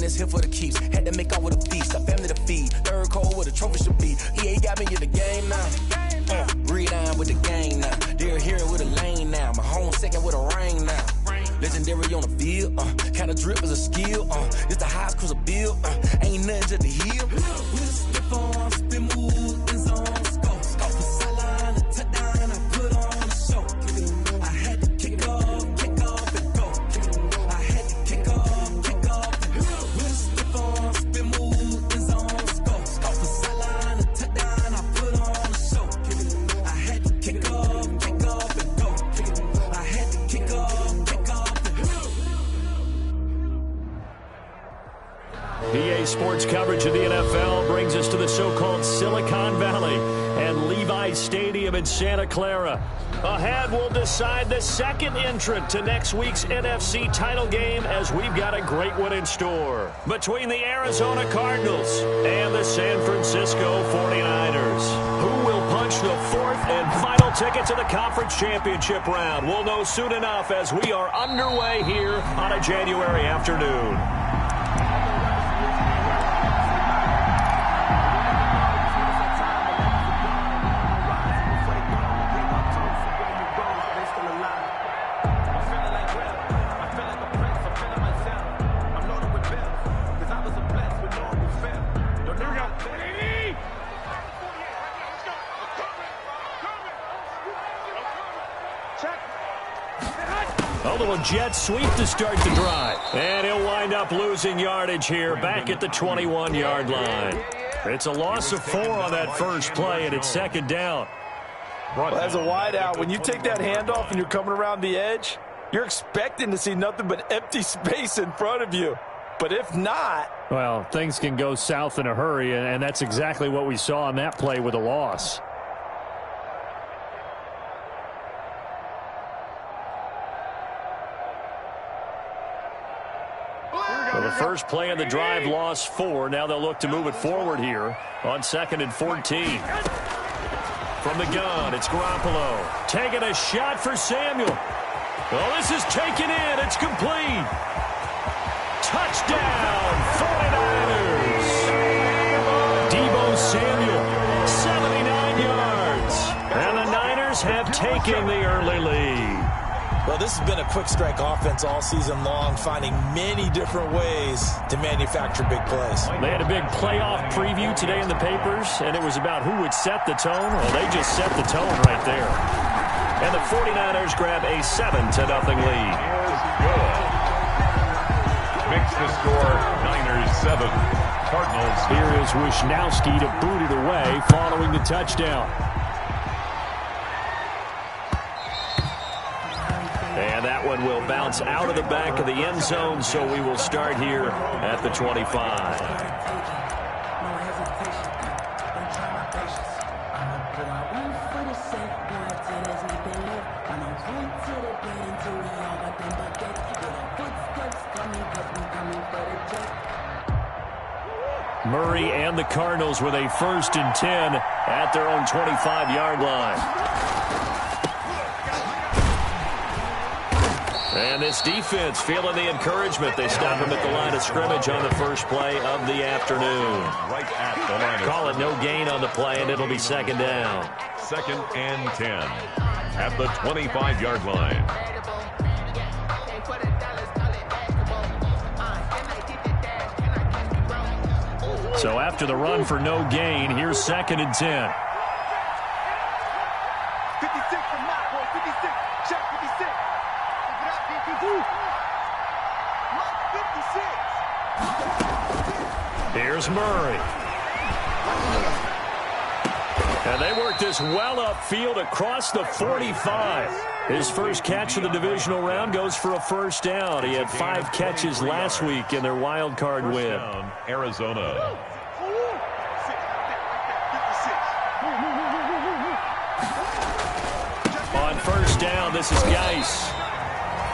is here for the keeps. Had to make out with a feast, a family to feed. Third cold where the trophy should be. EA got me in the game now. Read on with the gang now. They're here with a lane now. My home second with a ring now. Legendary on the field, kinda drip is a skill, it's the highest cruiser bill, ain't nothing to the heel. We just slip on, spin move, in zone, scope for sideline, a touchdown, I put on a show. I had to kick off and go. I had to kick off and go. We just slip on, spin move, in zone, scope for sideline, a touchdown, I put on a show. I had to kick off and go. I had to kick off. PA Sports coverage of the NFL brings us to the so-called Silicon Valley and Levi's Stadium in Santa Clara. Ahead, we'll decide the second entrant to next week's NFC title game as we've got a great one in store between the Arizona Cardinals and the San Francisco 49ers. Who will punch the fourth and final ticket to the conference championship round? We'll know soon enough as we are underway here on a January afternoon. A little jet sweep to start the drive. And he'll wind up losing yardage here back at the 21-yard line. It's a loss of 4 on that first play, and it's second down. Well, as a wideout, when you take that handoff and you're coming around the edge, you're expecting to see nothing but empty space in front of you. But if not... well, things can go south in a hurry, and that's exactly what we saw on that play with a loss. Well, the first play of the drive lost 4. Now they'll look to move it forward here on 2nd and 14. From the gun, it's Garoppolo. Taking a shot for Samuel. Well, this is taken in. It's complete. Touchdown, 49ers. Deebo Samuel, 79 yards. And the Niners have taken the early lead. Well, this has been a quick strike offense all season long, finding many different ways to manufacture big plays. They had a big playoff preview today in the papers, and it was about who would set the tone. Well, they just set the tone right there. And the 49ers grab a 7-0 lead. Good. Makes the score Niners 7, Cardinals. Here is Wisnowski to boot it away following the touchdown. And that one will bounce out of the back of the end zone, so we will start here at the 25. Murray and the Cardinals with a 1st and 10 at their own 25-yard line. And this defense feeling the encouragement. They stop him at the line of scrimmage on the first play of the afternoon. Right at the line. Call it no gain on the play, and it'll be 2nd down. 2nd and 10 at the 25-yard line. So after the run for no gain, here's 2nd and 10. 56 from Matt, boy, 56. Check 56. Here's Murray. And they work this well upfield across the 45. His first catch of the divisional round goes for a 1st down. He had 5 catches last week in their wild card win. Down, Arizona. On 1st down, this is Geis.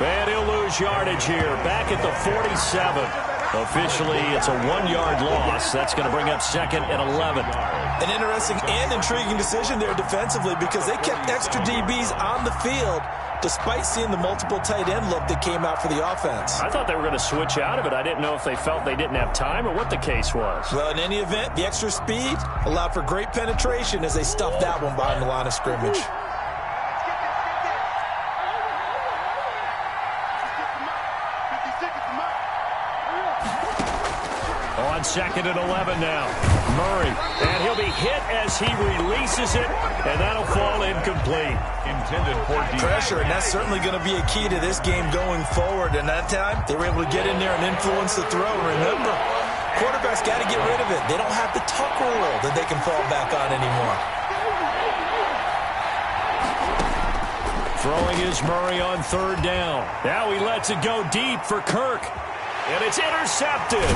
And he'll lose yardage here. Back at the 47. Officially, it's a 1-yard loss. That's going to bring up 2nd and 11. An interesting and intriguing decision there defensively because they kept extra DBs on the field despite seeing the multiple tight end look that came out for the offense. I thought they were going to switch out of it. I didn't know if they felt they didn't have time or what the case was. Well, in any event, the extra speed allowed for great penetration as they stuffed that one behind the line of scrimmage. On 2nd and 11 now. Murray, and he'll be hit as he releases it, and that'll fall incomplete. Intended for pressure, and that's certainly going to be a key to this game going forward. And that time, they were able to get in there and influence the throw. Remember, quarterbacks got to get rid of it. They don't have the tuck rule that they can fall back on anymore. Throwing is Murray on 3rd down. Now he lets it go deep for Kirk. And it's intercepted.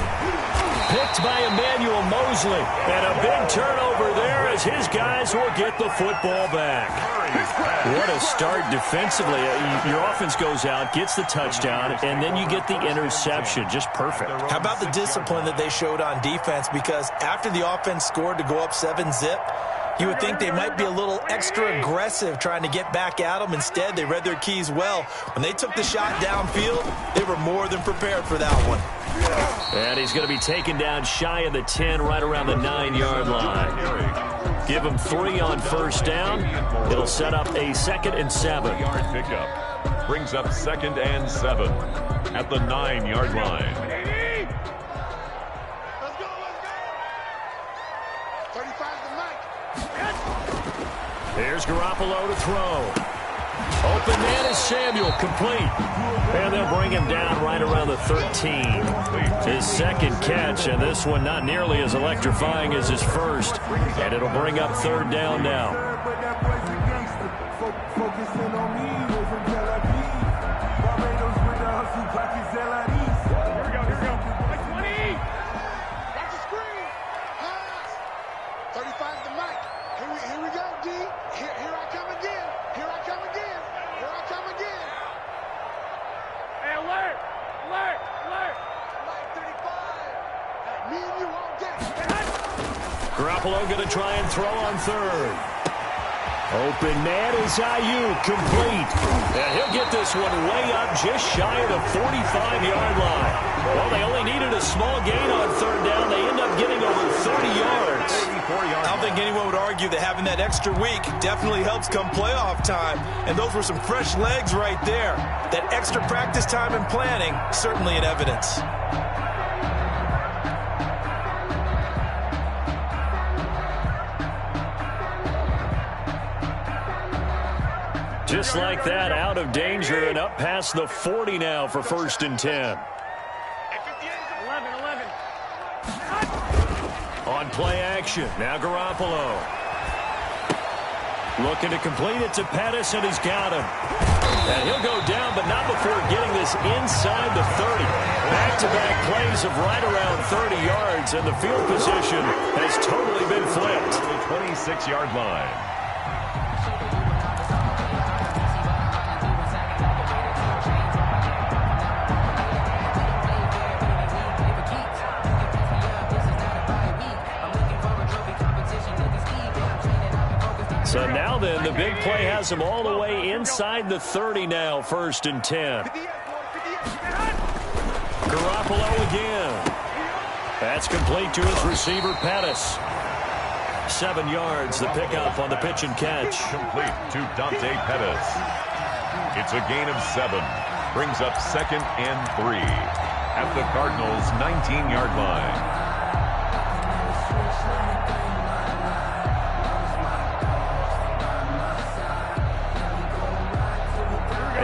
Picked by Emmanuel Mosley. And a big turnover there as his guys will get the football back. What a start defensively. Your offense goes out, gets the touchdown, and then you get the interception. Just perfect. How about the discipline that they showed on defense? Because after the offense scored to go up 7-zip, you would think they might be a little extra aggressive trying to get back at them. Instead, they read their keys well. When they took the shot downfield, they were more than prepared for that one. And he's going to be taken down shy of the 10, right around the 9-yard line. Give him 3 on 1st down. It'll set up a 2nd and 7. Yard pickup brings up 2nd and 7 at the 9-yard line. Here's Garoppolo to throw. Open man is Samuel, complete. And they'll bring him down right around the 13. His 2nd catch, and this one not nearly as electrifying as his first. And it'll bring up 3rd down now. Garoppolo going to try and throw on 3rd. Open man is Ayuk, complete. And he'll get this one way up just shy of the 45-yard line. Well, they only needed a small gain on 3rd down. They end up getting over 30 yards. I don't think anyone would argue that having that extra week definitely helps come playoff time. And those were some fresh legs right there. That extra practice time and planning, certainly in evidence. Just like that, out of danger and up past the 40 now for 1st and 10. On play action, now Garoppolo. Looking to complete it to Pettis, and he's got him. And he'll go down, but not before getting this inside the 30. Back-to-back plays of right around 30 yards, and the field position has totally been flipped. The 26-yard line. So now then, the big play has him all the way inside the 30 now, 1st and 10. Garoppolo again. That's complete to his receiver, Pettis. 7 yards, the pickup on the pitch and catch. Complete to Dante Pettis. It's a gain of 7. Brings up 2nd and 3 at the Cardinals' 19-yard line.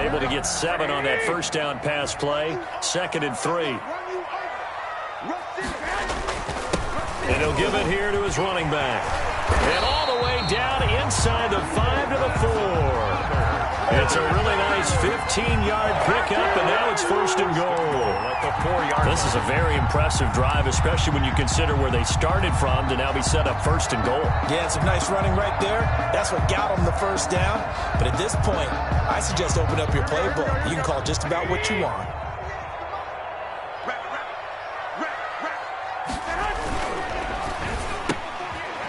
Able to get 7 on that 1st down pass play. 2nd and 3. And he'll give it here to his running back. And all the way down inside the 5 to the 4. It's a really nice 15-yard pickup, and now it's 1st and goal. This is a very impressive drive, especially when you consider where they started from to now be set up 1st and goal. Yeah, some nice running right there. That's what got them the 1st down. But at this point, I suggest open up your playbook. You can call just about what you want.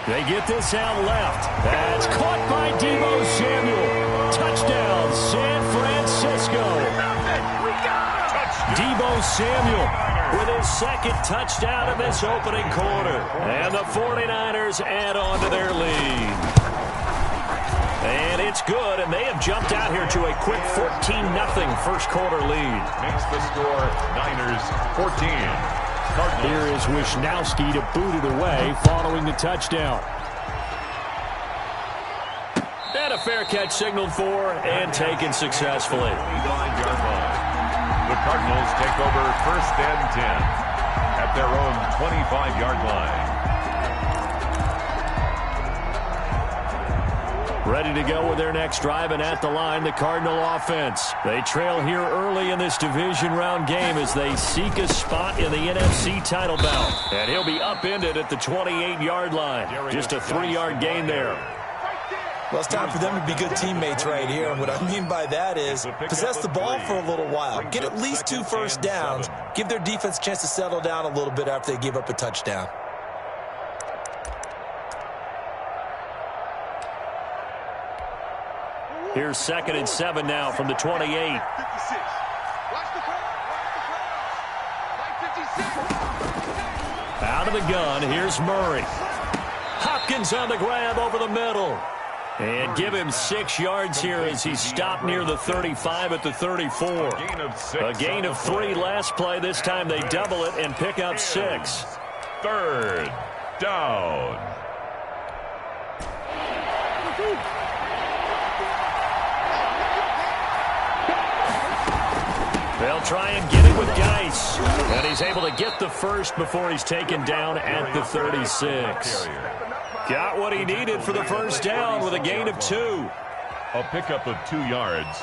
They get this out left. That's caught by Deebo Samuel. Touchdown, San Francisco. go. Deebo Samuel with his second touchdown in this opening quarter. And the 49ers add on to their lead. And it's good, and they have jumped out here to a quick 14-0 first quarter lead. Makes the score Niners 14. Cardinals. Here is Wisnowski to boot it away following the touchdown. And a fair catch signaled for and taken successfully. 9-yard line. The Cardinals take over first and 10 at their own 25-yard line. Ready to go with their next drive, and at the line, the Cardinal offense. They trail here early in this division round game as they seek a spot in the NFC title bout. And he'll be upended at the 28-yard line. Just a 3-yard gain there. Well, it's time for them to be good teammates right here. And what I mean by that is possess the ball for a little while. Get at least 2 first downs. Give their defense a chance to settle down a little bit after they give up a touchdown. Here's 2nd and 7 now from the 28. 56. Watch the crowd. Watch the crowd. 56. Out of the gun, here's Murray. Hopkins on the grab over the middle. And give him 6 yards here as he's stopped near the 35 at the 34. A gain of 3 last play. This time they double it and pick up 6. 3rd down. They'll try and get it with Geis. And he's able to get the first before he's taken down at the 36. Got what he needed for the first down with a gain of 2. A pickup of 2 yards.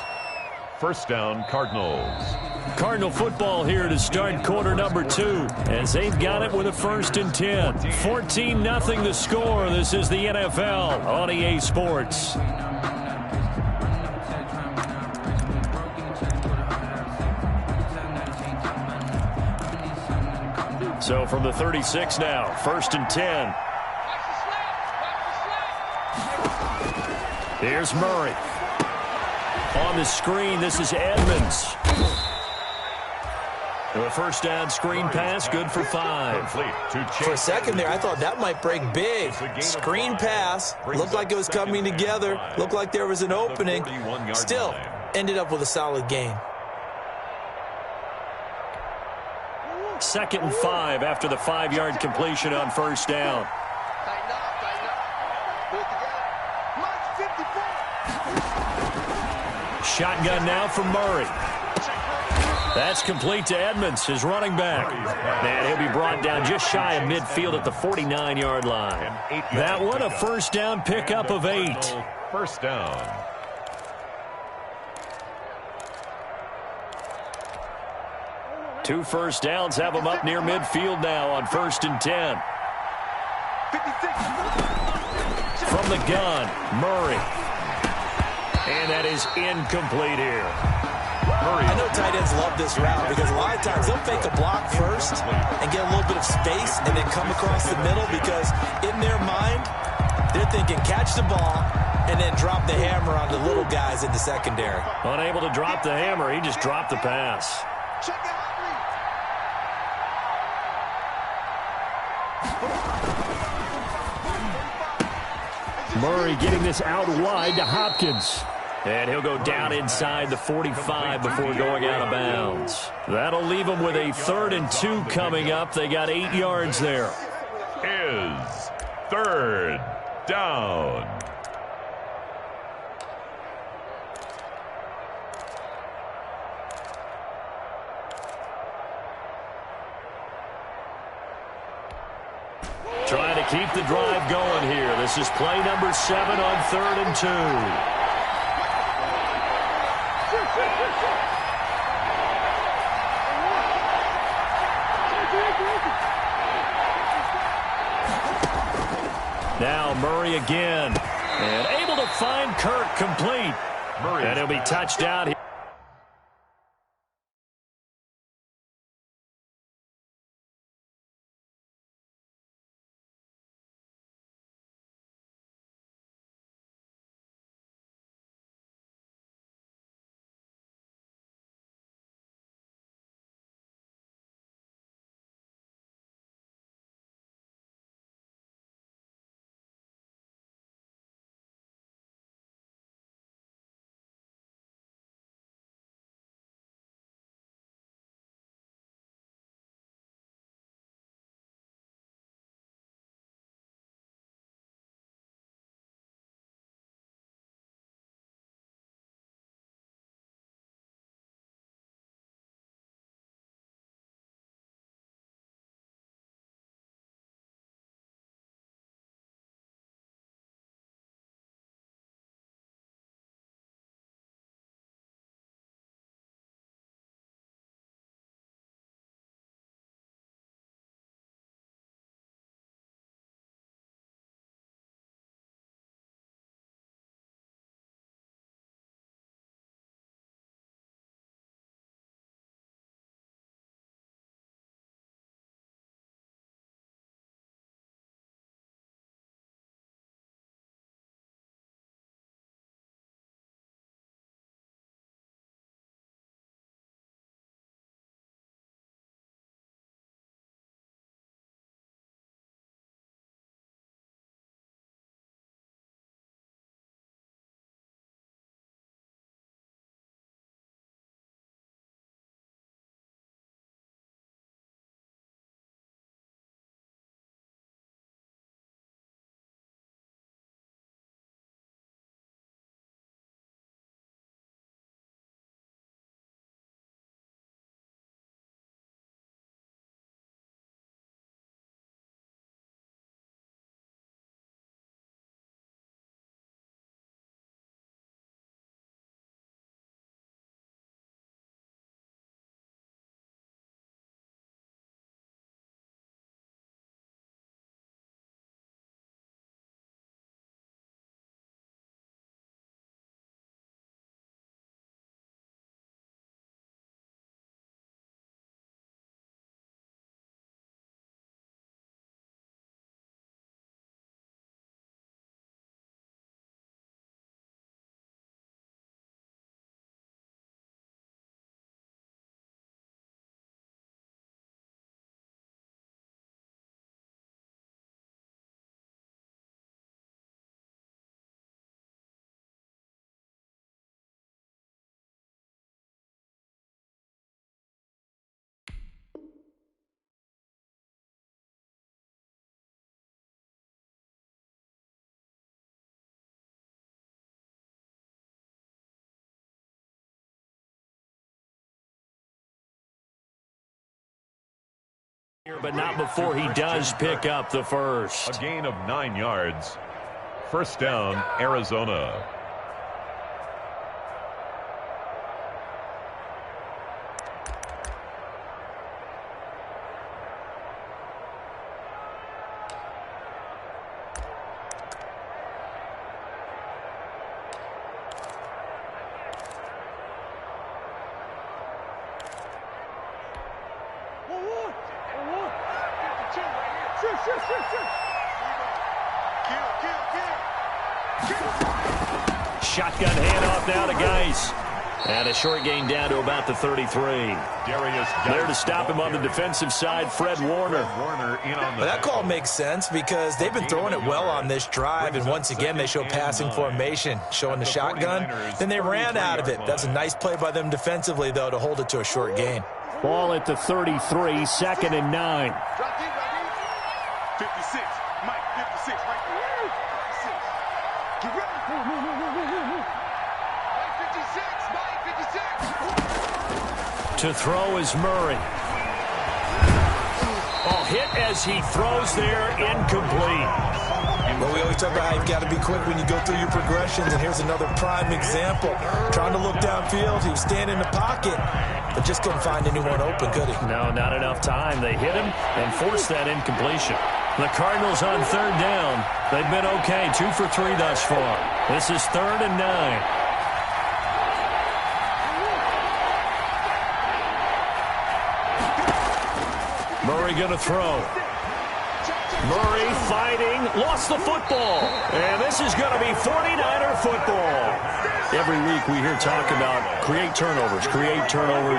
First down, Cardinals. Cardinal football here to start quarter number 2 as they've got it with a 1st and 10. 14-0 the score. This is the NFL on EA Sports. So from the 36 now, 1st and 10. Here's Murray. On the screen, this is Edmonds. And a first down screen pass, good for 5. For a second there, I thought that might break big. Screen pass, looked like it was coming together, looked like there was an opening. Still, ended up with a solid gain. 2nd and 5 after the 5-yard completion on first down. Tighten up, tighten up. Pull it together. March 54. Shotgun now from Murray. That's complete to Edmonds, his running back. And he'll be brought down just shy of midfield at the 49-yard line. That one, a first down pickup of 8. First down. Two first downs have them up near midfield now on 1st and 10. 56. From the gun, Murray. And that is incomplete here. I know tight ends love this route because a lot of times they'll fake a block first and get a little bit of space and then come across the middle because in their mind, they're thinking catch the ball and then drop the hammer on the little guys in the secondary. Unable to drop the hammer, he just dropped the pass. Check it out. Murray getting this out wide to Hopkins. And he'll go down inside the 45 before going out of bounds. That'll leave them with a 3rd and 2 coming up. They got 8 yards there. Is 3rd down. Trying to keep the drive going here. This is play number 7 on 3rd and 2. Now Murray again. And able to find Kirk complete. And he'll be touched out here. But not before he does pick up the first. A gain of 9 yards. First down, Arizona. Shotgun handoff now to Geis. And a short gain down to about the 33. There to stop him on the defensive side, Fred Warner. Well, that call makes sense because they've been throwing it well on this drive, and once again they show passing formation, showing the shotgun. Then they ran out of it. That's a nice play by them defensively, though, to hold it to a short gain. Ball at the 33, 2nd and 9. 56, Mike, 56, right there. 56. Get ready. Mike, 56, Mike, 56. To throw is Murray. Oh, hit as he throws there, incomplete. Well, we always talk about how you've got to be quick when you go through your progressions, and here's another prime example. Trying to look downfield, he was standing in the pocket, but just couldn't find anyone open, could he? No, not enough time. They hit him and forced that incompletion. The Cardinals on 3rd down. They've been okay, 2 for 3 thus far. This is 3rd and 9. Murray going to throw. Murray fighting, lost the football. And this is going to be 49er football. Every week we hear talk about create turnovers.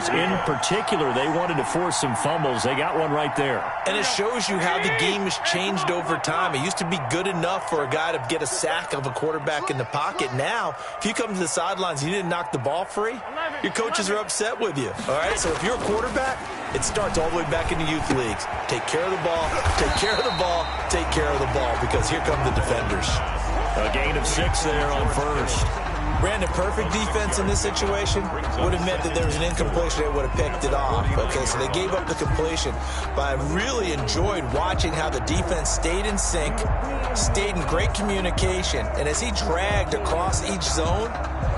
In particular, they wanted to force some fumbles. They got one right there. And it shows you how the game has changed over time. It used to be good enough for a guy to get a sack of a quarterback in the pocket. Now, if you come to the sidelines and you didn't knock the ball free, your coaches are upset with you. All right, so if you're a quarterback, it starts all the way back in the youth leagues. Take care of the ball, take care of the ball, take care of the ball, because here come the defenders. A gain of 6 there on 1st. Brandon, perfect defense in this situation would have meant that there was an incompletion. They would have picked it off. Okay, so they gave up the completion. But I really enjoyed watching how the defense stayed in sync, stayed in great communication. And as he dragged across each zone,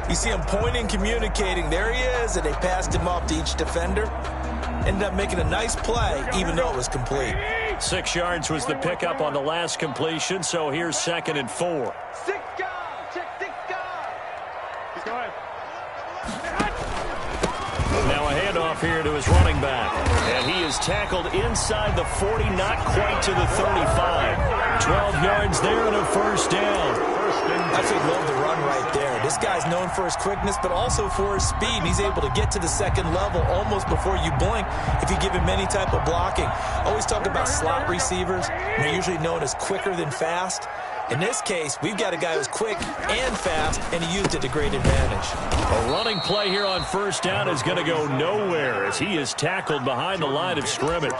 you see him pointing, communicating. There he is, and they passed him off to each defender. Ended up making a nice play, even though it was complete. 6 yards was the pickup on the last completion, so here's 2nd and 4. 6 guys, check 6 guys. He's going. Now a handoff here to his running back. And he is tackled inside the 40, not quite to the 35. 12 yards there and a 1st down. I actually love the run right there. This guy's known for his quickness, but also for his speed. And he's able to get to the 2nd level almost before you blink if you give him any type of blocking. I always talk about slot receivers. They're usually known as quicker than fast. In this case, we've got a guy who's quick and fast, and he used it to great advantage. A running play here on 1st down is going to go nowhere as he is tackled behind the line of scrimmage.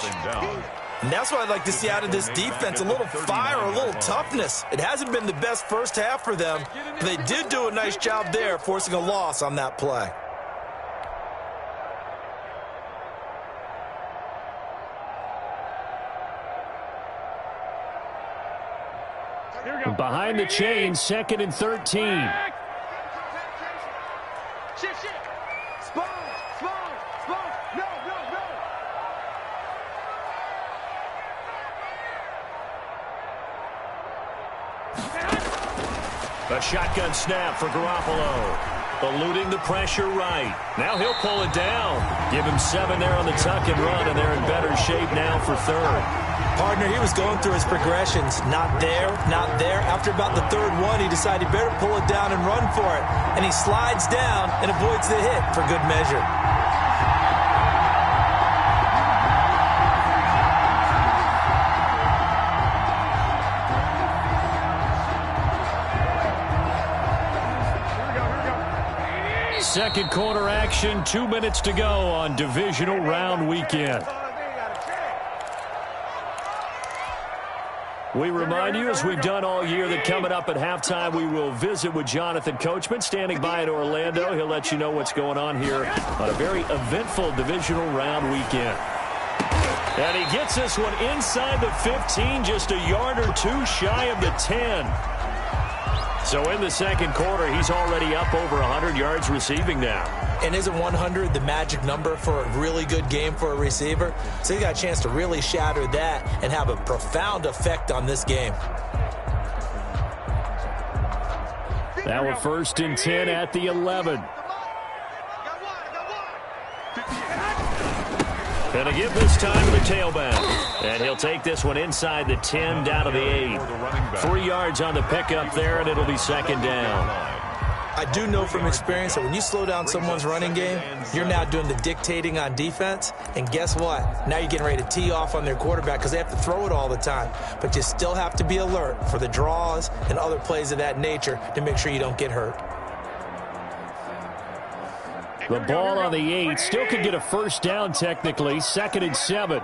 And that's what I'd like to see out of this defense, a little fire, a little toughness. It hasn't been the best first half for them, but they did do a nice job there, forcing a loss on that play. Behind the chain, 2nd and 13. Shift. Spawn. No. A shotgun snap for Garoppolo. Eluding the pressure right. Now he'll pull it down. Give him 7 there on the tuck and run, and they're in better shape now for 3rd. Partner, he was going through his progressions. Not there. After about the 3rd one, he decided he better pull it down and run for it. And he slides down and avoids the hit for good measure. Second quarter action, 2 minutes to go on divisional round weekend. We remind you, as we've done all year, that coming up at halftime, we will visit with Jonathan Coachman, standing by in Orlando. He'll let you know what's going on here on a very eventful divisional round weekend. And he gets this one inside the 15, just a yard or two shy of the 10. So in the second quarter, he's already up over 100 yards receiving now. And isn't 100 the magic number for a really good game for a receiver? So he got a chance to really shatter that and have a profound effect on this game. Now a 1st and 10 at the 11. And a give this time to the tailback. And he'll take this one inside the 10 down to the 8. 3 yards on the pickup there, and it'll be 2nd down. I do know from experience that when you slow down someone's running game, you're now doing the dictating on defense. And guess what? Now you're getting ready to tee off on their quarterback because they have to throw it all the time. But you still have to be alert for the draws and other plays of that nature to make sure you don't get hurt. The ball on the 8. Still could get a 1st down technically. 2nd and 7.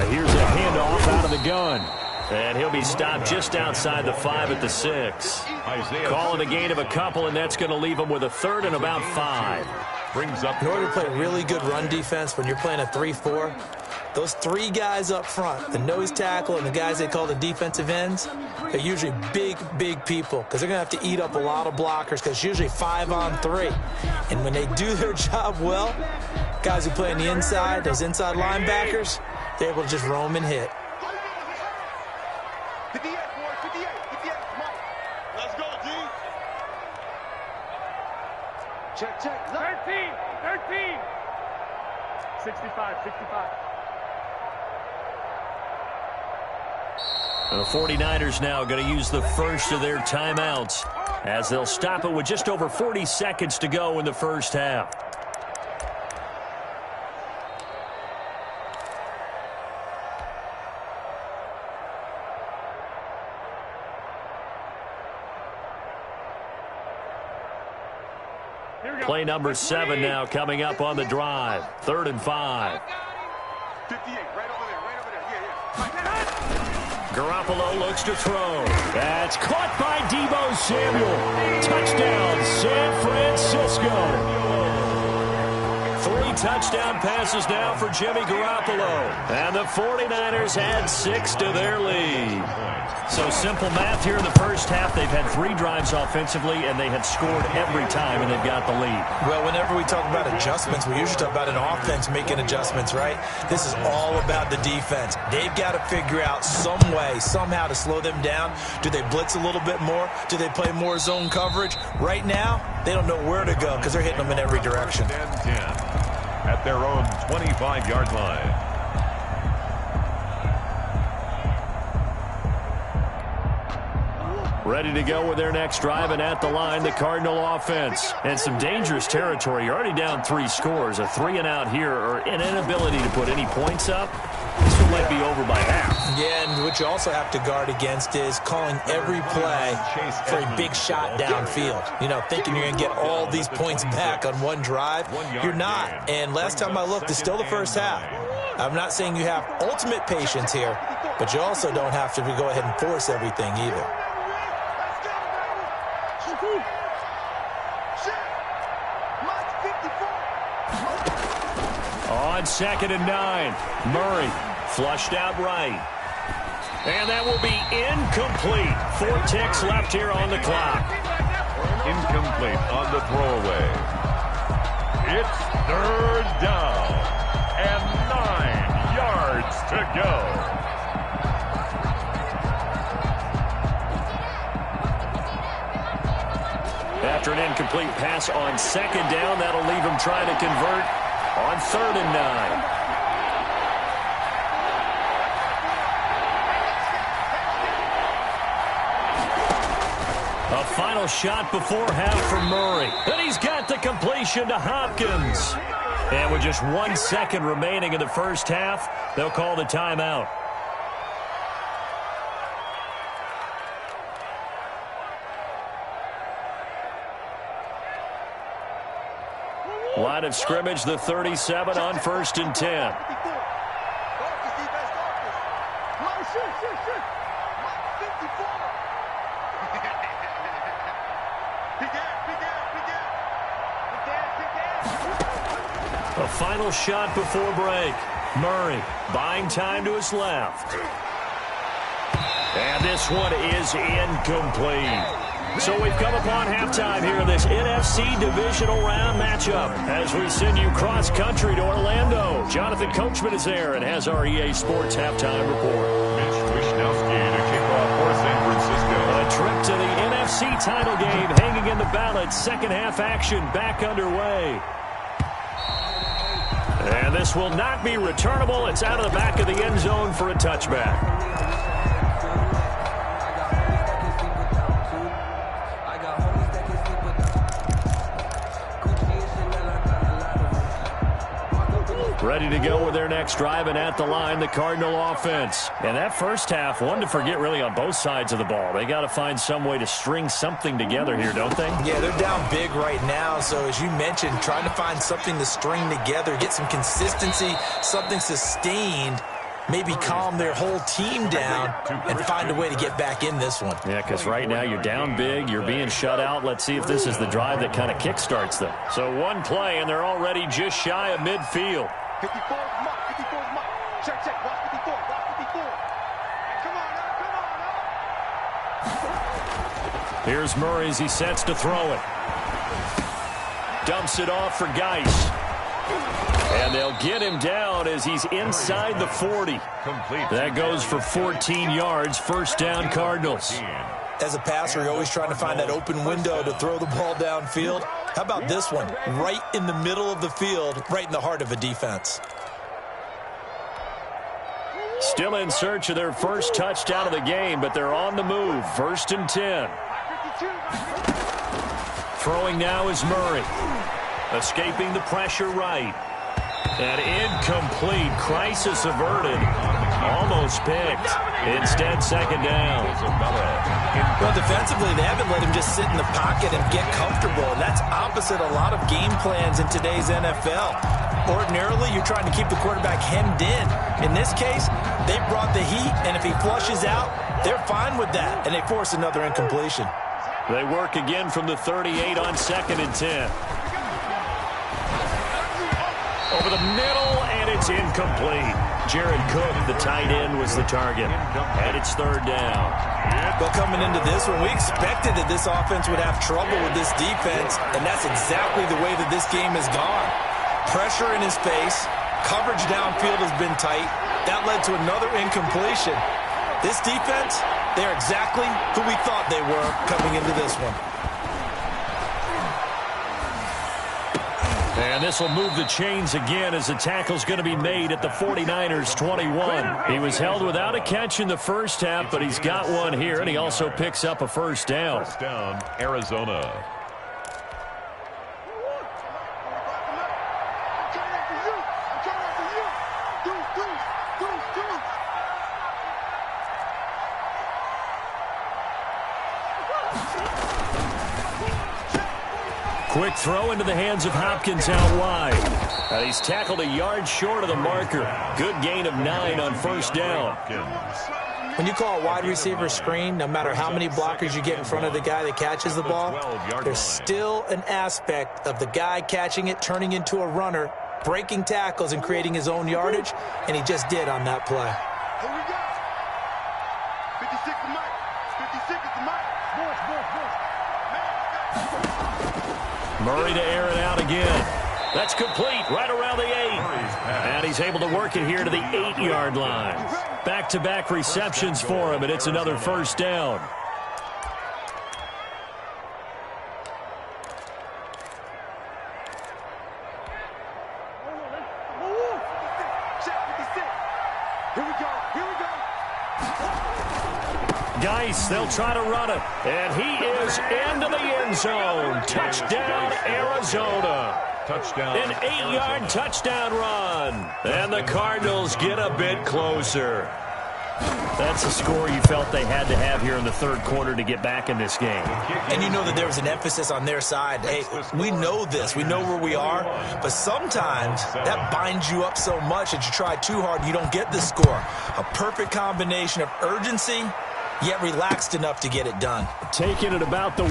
Here's a handoff out of the gun. And he'll be stopped just outside the 5 at the 6. Calling a gain of a couple, and that's going to leave him with a 3rd and about 5. In order to play really good run defense when you're playing a 3-4, those 3 guys up front, the nose tackle and the guys they call the defensive ends, they're usually big, big people because they're going to have to eat up a lot of blockers because it's usually 5 on 3. And when they do their job well, guys who play on the inside, those inside linebackers, they're able to just roam and hit. 58, boys, 58, 58, come on. Let's go, D. Check. 13. 65. The 49ers now going to use the first of their timeouts as they'll stop it with just over 40 seconds to go in the first half. Play number 7 now coming up on the drive. 3rd and 5. 58, right over there. Yeah. Garoppolo looks to throw. That's caught by Deebo Samuel. Touchdown, San Francisco. 3 touchdown passes now for Jimmy Garoppolo. And the 49ers add 6 to their lead. So simple math here in the first half. They've had 3 drives offensively, and they have scored every time, and they've got the lead. Well, whenever we talk about adjustments, we usually talk about an offense making adjustments, right? This is all about the defense. They've got to figure out some way, somehow to slow them down. Do they blitz a little bit more? Do they play more zone coverage? Right now, they don't know where to go because they're hitting them in every direction. 10 at their own 25-yard line. Ready to go with their next drive, and at the line, the Cardinal offense. And some dangerous territory. You're already down 3 scores. A 3-and-out here, or an inability to put any points up. This one might be over by half. Yeah, and what you also have to guard against is calling every play for a big shot downfield. You know, thinking you're going to get all these points back on one drive. You're not. And last time I looked, it's still the first half. I'm not saying you have ultimate patience here, but you also don't have to go ahead and force everything either. On 2nd and 9, Murray flushed out right. And that will be incomplete. 4 ticks left here on the clock. Incomplete on the throwaway. It's 3rd down and 9 yards to go. After an incomplete pass on 2nd down, that'll leave him trying to convert on 3rd and 9. A final shot before half for Murray. And he's got the completion to Hopkins. And with just 1 second remaining in the first half, they'll call the timeout. Line of scrimmage, the 37 on 1st and 10. Big A final shot before break. Murray buying time to his left. And this one is incomplete. So we've come upon halftime here in this NFC divisional round matchup as we send you cross-country to Orlando. Jonathan Coachman is there and has our EA Sports halftime report. Mitch Wishnowski to kick off for San Francisco. A trip to the NFC title game hanging in the balance. Second half action back underway. And this will not be returnable. It's out of the back of the end zone for a touchback. Ready to go with their next drive, and at the line, the Cardinal offense. And that first half, one to forget really on both sides of the ball. They got to find some way to string something together here, don't they? Yeah, they're down big right now. So as you mentioned, trying to find something to string together, get some consistency, something sustained, maybe calm their whole team down and find a way to get back in this one. Yeah, because right now you're down big, you're being shut out. Let's see if this is the drive that kind of kickstarts them. So one play, and they're already just shy of midfield. 54 is mark, 54 is mark. Check, check, watch 54, watch 54. Come on now, come on now. Here's Murray as he sets to throw it. Dumps it off for Geis. And they'll get him down as he's inside the 40. That goes for 14 yards, first down Cardinals. As a passer, you're always trying to find that open window to throw the ball downfield. How about this one? Right in the middle of the field, right in the heart of a defense. Still in search of their first touchdown of the game, but they're on the move. First and 10. Throwing now is Murray. Escaping the pressure right. And incomplete. Crisis averted. Almost picked. Instead, second down. Well, defensively, they haven't let him just sit in the pocket and get comfortable. And that's opposite a lot of game plans in today's NFL. Ordinarily, you're trying to keep the quarterback hemmed in. In this case, they brought the heat, and if he flushes out, they're fine with that. And they force another incompletion. They work again from the 38 on second and 10. Over the middle, and it's incomplete. Jared Cook, the tight end, was the target. And it's third down. Well, coming into this one, we expected that this offense would have trouble with this defense, and that's exactly the way that this game has gone. Pressure in his face. Coverage downfield has been tight. That led to another incompletion. This defense, they're exactly who we thought they were coming into this one. And this will move the chains again as the tackle's going to be made at the 49ers 21. He was held without a catch in the first half, but he's got one here, and he also picks up a first down. First down, Arizona. Quick throw into the hands of Hopkins out wide. And he's tackled a yard short of the marker. Good gain of 9 on first down. When you call a wide receiver screen, no matter how many blockers you get in front of the guy that catches the ball, there's still an aspect of the guy catching it, turning into a runner, breaking tackles and creating his own yardage, and he just did on that play. Here we go. 56 to Mike. 56 to Mike. Murray to air it out again. That's complete right around the 8. And he's able to work it here to the 8-yard line. Back-to-back receptions for him, and it's another first down. Geis, they'll try to run it. And he is into the end zone. Touchdown, Arizona. Touchdown. An 8-yard touchdown run. And the Cardinals get a bit closer. That's a score you felt they had to have here in the third quarter to get back in this game. And you know that there was an emphasis on their side. Hey, we know this. We know where we are. But sometimes that binds you up so much that you try too hard and you don't get the score. A perfect combination of urgency, yet relaxed enough to get it done. Taking it about the 1.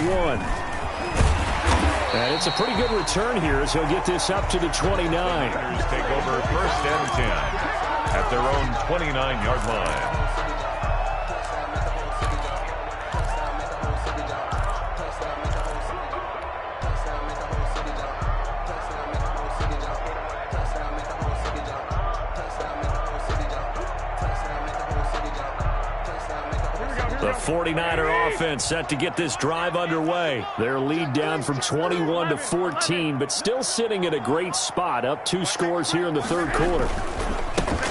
And it's a pretty good return here as he'll get this up to the 29. Take over 1st and 10 at their own 29-yard line. The 49er offense set to get this drive underway. Their lead down from 21 to 14, but still sitting at a great spot, up 2 scores here in the third quarter.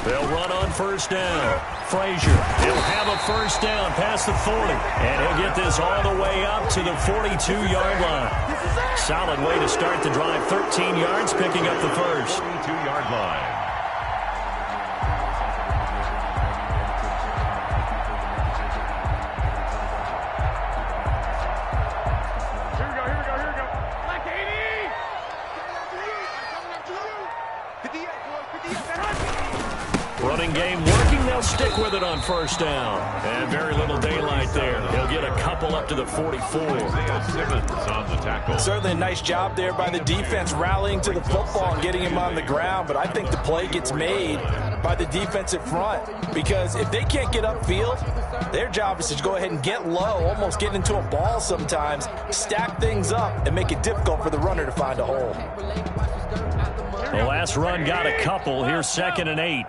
They'll run on 1st down. Frazier, he'll have a 1st down past the 40, and he'll get this all the way up to the 42-yard line. Solid way to start the drive. 13 yards, picking up the first. 42-yard line. Running game working. They'll stick with it on 1st down. And very little daylight there. He'll get a couple up to the 44. Simmons on the tackle. Certainly a nice job there by the defense rallying to the football and getting him on the ground. But I think the play gets made by the defensive front, because if they can't get upfield, their job is to go ahead and get low, almost get into a ball sometimes, stack things up, and make it difficult for the runner to find a hole. The last run got a couple. Here's 2nd and 8.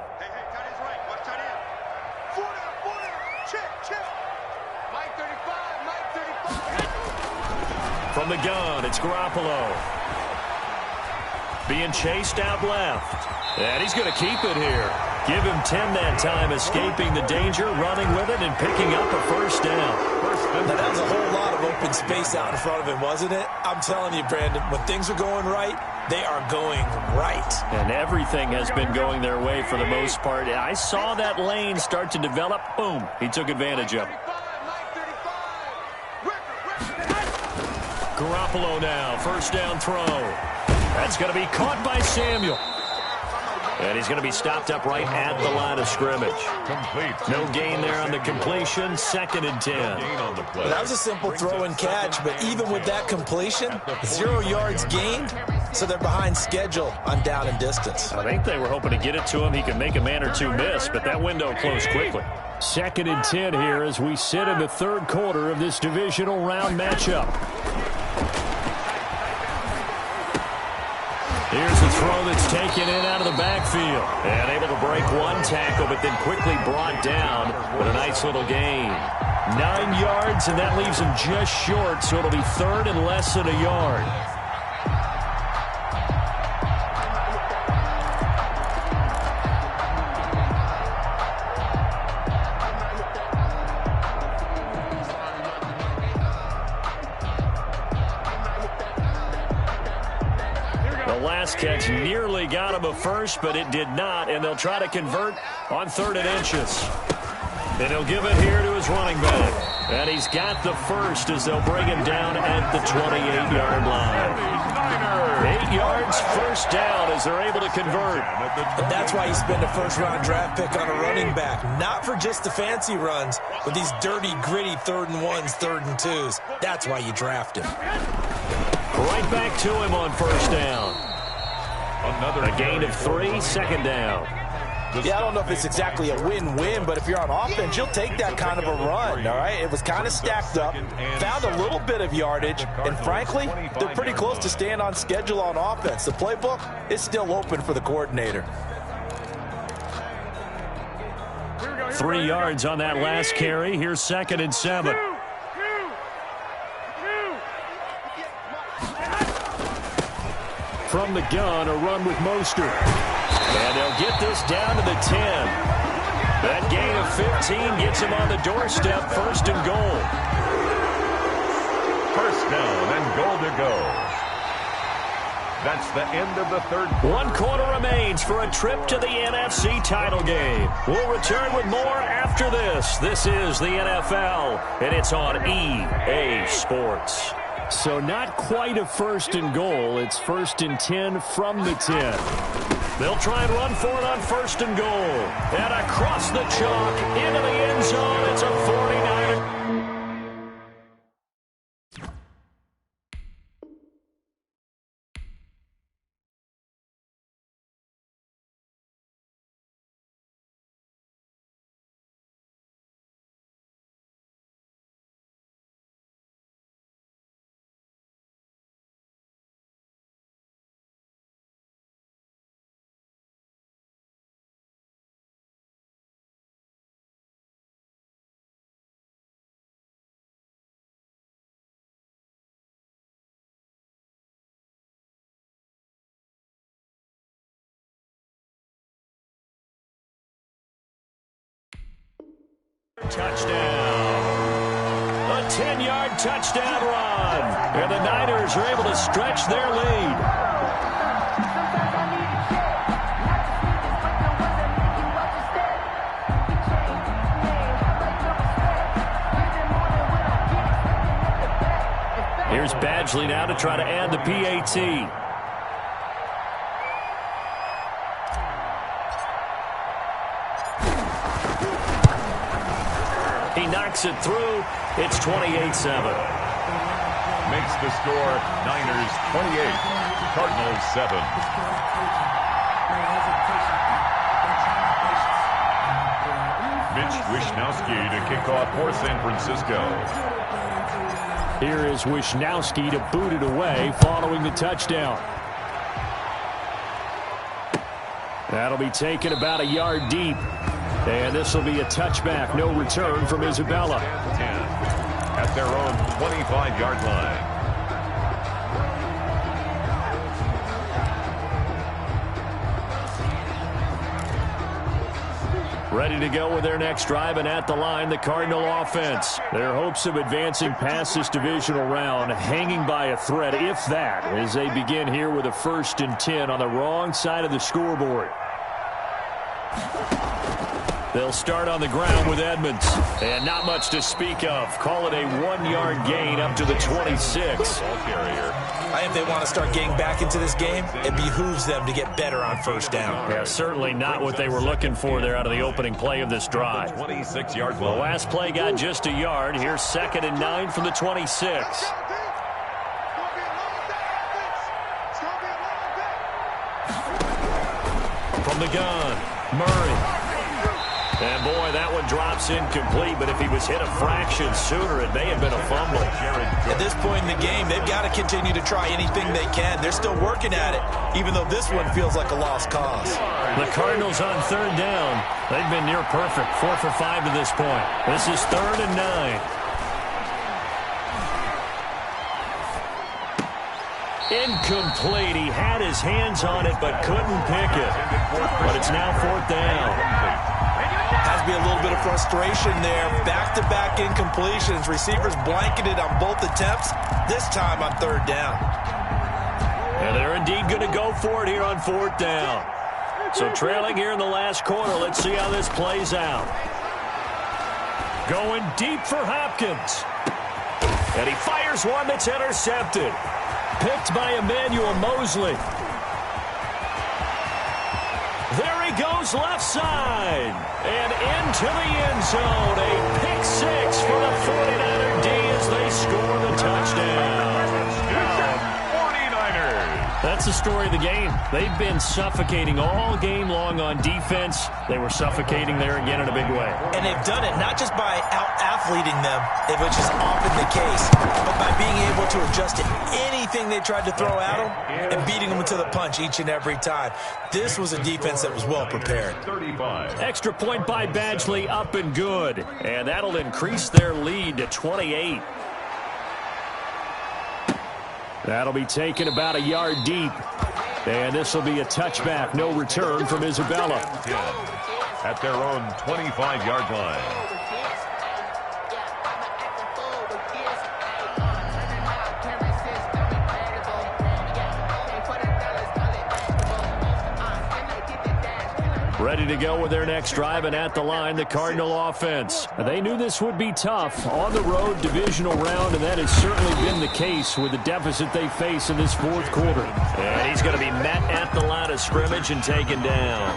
From the gun, it's Garoppolo. Being chased out left. And he's going to keep it here. Give him 10 that time, escaping the danger, running with it, and picking up a 1st down. Now, that was a whole lot of open space out in front of him, wasn't it? I'm telling you, Brandon, when things are going right, they are going right. And everything has been going their way for the most part. I saw that lane start to develop. Boom. He took advantage of it. Garoppolo now, 1st down throw. That's going to be caught by Samuel. And he's going to be stopped up right at the line of scrimmage. Complete. No gain there on the completion. 2nd and 10. On the play. Well, that was a simple throw and catch, but even with that completion, 0 yards gained, so they're behind schedule on down and distance. I think they were hoping to get it to him. He could make a man or two miss, but that window closed quickly. 2nd and 10 here as we sit in the third quarter of this divisional round matchup. Here's the throw that's taken in out of the backfield. And able to break one tackle, but then quickly brought down with a nice little gain. 9 yards, and that leaves him just short, so it'll be 3rd and less than a yard. Catch nearly got him a 1st, but it did not, and they'll try to convert on 3rd and inches. And he'll give it here to his running back. And he's got the 1st as they'll bring him down at the 28-yard line. 8 yards, 1st down as they're able to convert. And that's why you spend a 1st-round draft pick on a running back. Not for just the fancy runs, but these dirty, gritty 3rd and 1s, 3rd and 2s. That's why you draft him. Right back to him on 1st down. A gain of 3, 2nd down. Yeah, I don't know if it's exactly a win-win, but if you're on offense, you'll take that kind of a run, all right? It was kind of stacked up, found a little bit of yardage, and frankly, they're pretty close to staying on schedule on offense. The playbook is still open for the coordinator. 3 yards on that last carry. Here's 2nd and 7. From the gun, a run with Mostert. And they'll get this down to the 10. That gain of 15 gets him on the doorstep, 1st and goal. 1st down and goal to go. That's the end of the third. 1 quarter remains for a trip to the NFC title game. We'll return with more after this. This is the NFL, and it's on EA Sports. So not quite a 1st and goal. It's 1st and 10 from the 10. They'll try and run for it on 1st and goal. And across the chalk into the end zone. It's a 49er. touchdown. A 10-yard touchdown run. And the Niners are able to stretch their lead. Here's Badgley now to try to add the PAT. He knocks it through. It's 28-7. Makes the score Niners 28, Cardinals 7. Mitch Wishnowsky to kick off for San Francisco. Here is Wishnowsky to boot it away following the touchdown. That'll be taken about a yard deep. And this will be a touchback. No return from Isabella. 10 at their own 25-yard line. Ready to go with their next drive, and at the line, the Cardinal offense. Their hopes of advancing past this divisional round hanging by a thread, if that, as they begin here with a 1st and 10 on the wrong side of the scoreboard. They'll start on the ground with Edmonds. And not much to speak of. Call it a 1-yard gain up to the 26. Ball carrier. I think they want to start getting back into this game. It behooves them to get better on 1st down. Yeah, certainly not what they were looking for there out of the opening play of this drive. 26-yard The line. last play got just a yard. Here's 2nd and 9 from the 26. From the gun, Murray. And, boy, that one drops incomplete, but if he was hit a fraction sooner, it may have been a fumble. At this point in the game, they've got to continue to try anything they can. They're still working at it, even though this one feels like a lost cause. The Cardinals on 3rd down. They've been near perfect, 4 for 5 to this point. This is 3rd and 9. Incomplete. He had his hands on it but couldn't pick it. But it's now 4th down. Has to be a little bit of frustration there. Back-to-back incompletions. Receivers blanketed on both attempts, this time on 3rd down. And they're indeed going to go for it here on 4th down. So trailing here in the last quarter. Let's see how this plays out. Going deep for Hopkins. And he fires one that's intercepted. Picked by Emmanuel Mosley. There he goes left side. And into the end zone. A pick 6 for the 49er D as they score the touchdown. 49ers. That's the story of the game. They've been suffocating all game long on defense. They were suffocating there again in a big way. And they've done it not just by out-athleting them, which is often the case, but by being able to adjust to anything they tried to throw at them and beating them to the punch each and every time. This was a defense that was well prepared. 35. Extra point by Badgley, up and good. And that'll increase their lead to 28. That'll be taken about a yard deep. And this will be a touchback. No return from Isabella. 10 at their own 25-yard line. Ready to go with their next drive, and at the line, the Cardinal offense. They knew this would be tough. On the road, divisional round, and that has certainly been the case with the deficit they face in this 4th quarter. And he's going to be met at the line of scrimmage and taken down.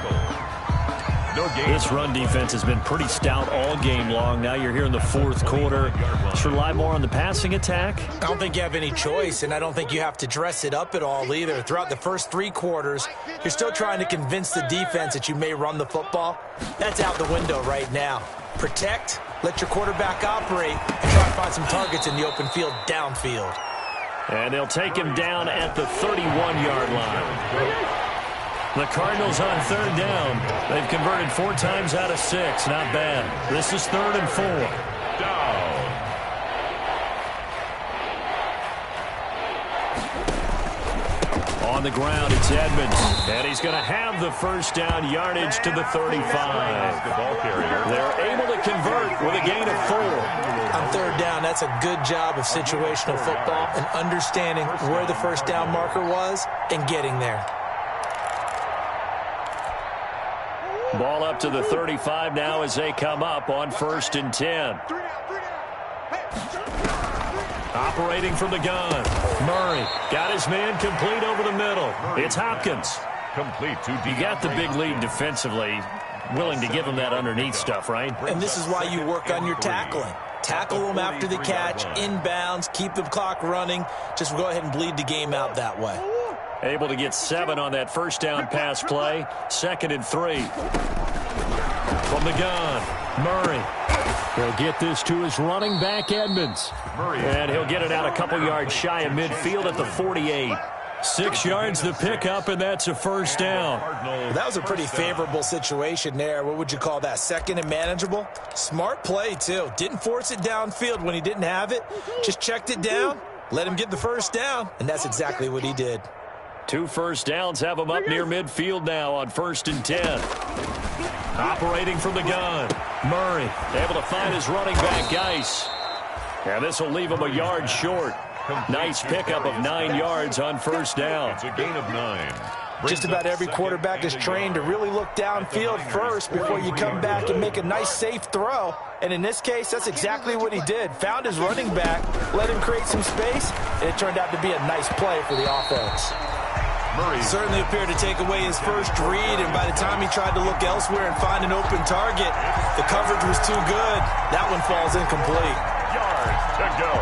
This run defense has been pretty stout all game long. Now you're here in the 4th quarter. Should rely more on the passing attack? I don't think you have any choice, and I don't think you have to dress it up at all either. Throughout the first 3 quarters, you're still trying to convince the defense that you may run the football. That's out the window right now. Protect, let your quarterback operate, and try to find some targets in the open field downfield. And they'll take him down at the 31-yard line. The Cardinals on 3rd down. They've converted 4 times out of 6. Not bad. This is 3rd and 4. Down. On the ground. It's Edmonds. And he's going to have the first down yardage to the 35. The ball carrier. They're able to convert with a gain of 4. On third down, that's a good job of situational football and understanding where the first down marker was and getting there. Ball up to the 35 now as they come up on 1st and 10. Operating from the gun. Murray got his man complete over the middle. It's Hopkins. Complete to You got the big lead defensively. Willing to give him that underneath stuff, right? And this is why you work on your tackling. Tackle them after the catch, inbounds, keep the clock running. Just go ahead and bleed the game out that way. Able to get 7 on that first down pass play. 2nd and 3. From the gun, Murray. He'll get this to his running back, Edmonds. And he'll get it out a couple yards shy of midfield at the 48. 6 yards the pickup, and that's a first down. That was a pretty favorable situation there. What would you call that? 2nd and manageable? Smart play, too. Didn't force it downfield when he didn't have it. Just checked it down, let him get the first down, and that's exactly what he did. 2 first downs have him up near midfield now on 1st and 10. Operating from the gun, Murray able to find his running back, Geis. And this will leave him a yard short. Nice pickup of 9 yards on first down. It's a gain of 9. Just about every quarterback is trained to really look downfield first before you come back and make a nice, safe throw. And in this case, that's exactly what he did. Found his running back, let him create some space, and it turned out to be a nice play for the offense. Murray Certainly appeared to take away his first read, and by the time he tried to look elsewhere and find an open target, the coverage was too good. That one falls incomplete. yards to go.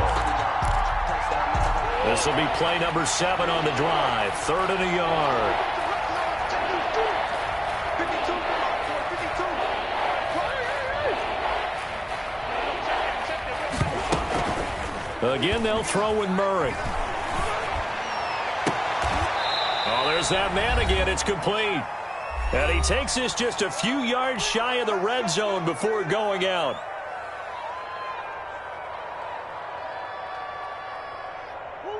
This will be play number 7 on the drive. 3rd and a yard. Again, they'll throw with Murray. Oh, there's that man again. It's complete. And he takes this just a few yards shy of the red zone before going out.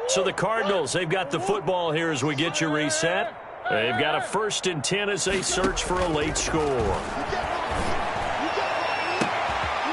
So the Cardinals, they've got the football here as we get you reset. They've got a 1st and 10 as they search for a late score.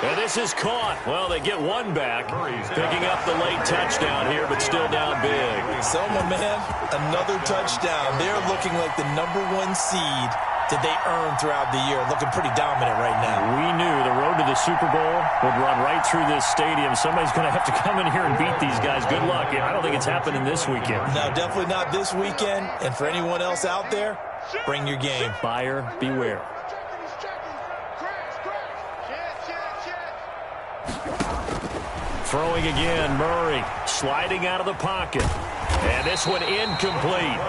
And this is caught. Well, they get one back, picking up the late touchdown here, but still down big. So, my man, another touchdown. They're looking like the #1 seed that they earned throughout the year. Looking pretty dominant right now. We knew the road to the Super Bowl would run right through this stadium. Somebody's going to have to come in here and beat these guys. Good luck. I don't think it's happening this weekend. No, definitely not this weekend. And for anyone else out there, bring your game. Buyer beware. Throwing again, Murray sliding out of the pocket. And this one incomplete.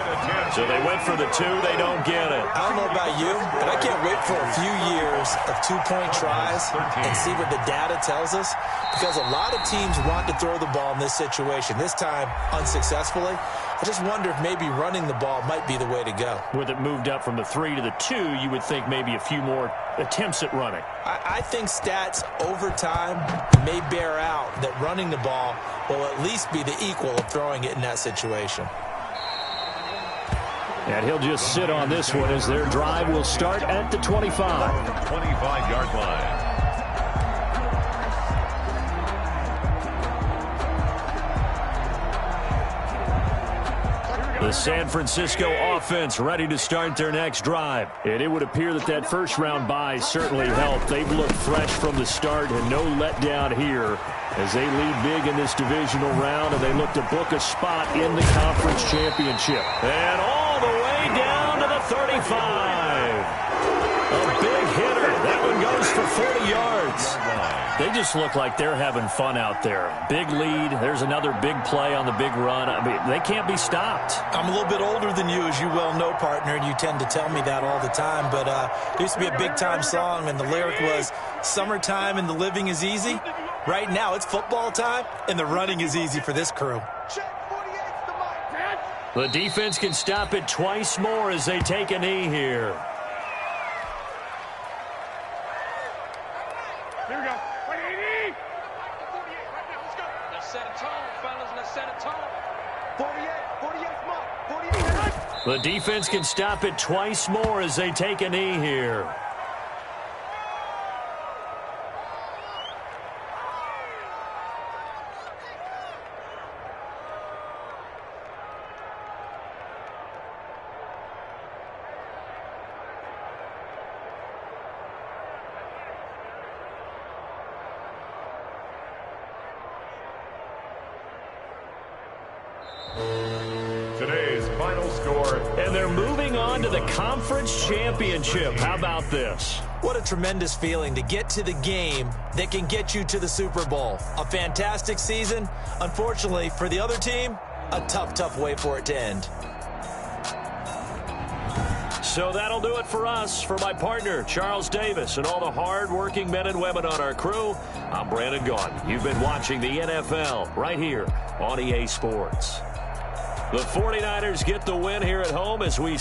So they went for the 2. They don't get it. I don't know about you, but I can't wait for a few years of 2-point tries and see what the data tells us. Because a lot of teams want to throw the ball in this situation. This time, unsuccessfully. I just wonder if maybe running the ball might be the way to go. With it moved up from the 3 to the 2, you would think maybe a few more attempts at running. I think stats over time may bear out that running the ball will at least be the equal of throwing it in that situation. And he'll just sit on this one as their drive will start at the 25. 25-yard line. The San Francisco offense ready to start their next drive. And it would appear that that first-round bye certainly helped. They've looked fresh from the start and no letdown here as they lead big in this divisional round, and they look to book a spot in the conference championship. And all the way down to the 35. A big hitter. That one goes for 40 yards. They just look like they're having fun out there. Big lead. There's another big play on the big run. I mean, they can't be stopped. I'm a little bit older than you, as you well know, partner, and you tend to tell me that all the time. But there used to be a big-time song, and the lyric was, "Summertime and the living is easy." Right now, it's football time, and the running is easy for this crew. The defense can stop it twice more as they take a knee here. Here we go. 180. Let's go. Let's set a tone, fellas. Let's set a tone. 48, 48, come on. 48. The defense can stop it twice more as they take a knee here. Today's final score. And they're moving on to the conference championship. How about this? What a tremendous feeling to get to the game that can get you to the Super Bowl. A fantastic season. Unfortunately, for the other team, a tough way for it to end. So that'll do it for us. For my partner, Charles Davis, and all the hard-working men and women on our crew, I'm Brandon Gaudin. You've been watching the NFL right here on EA Sports. The 49ers get the win here at home as we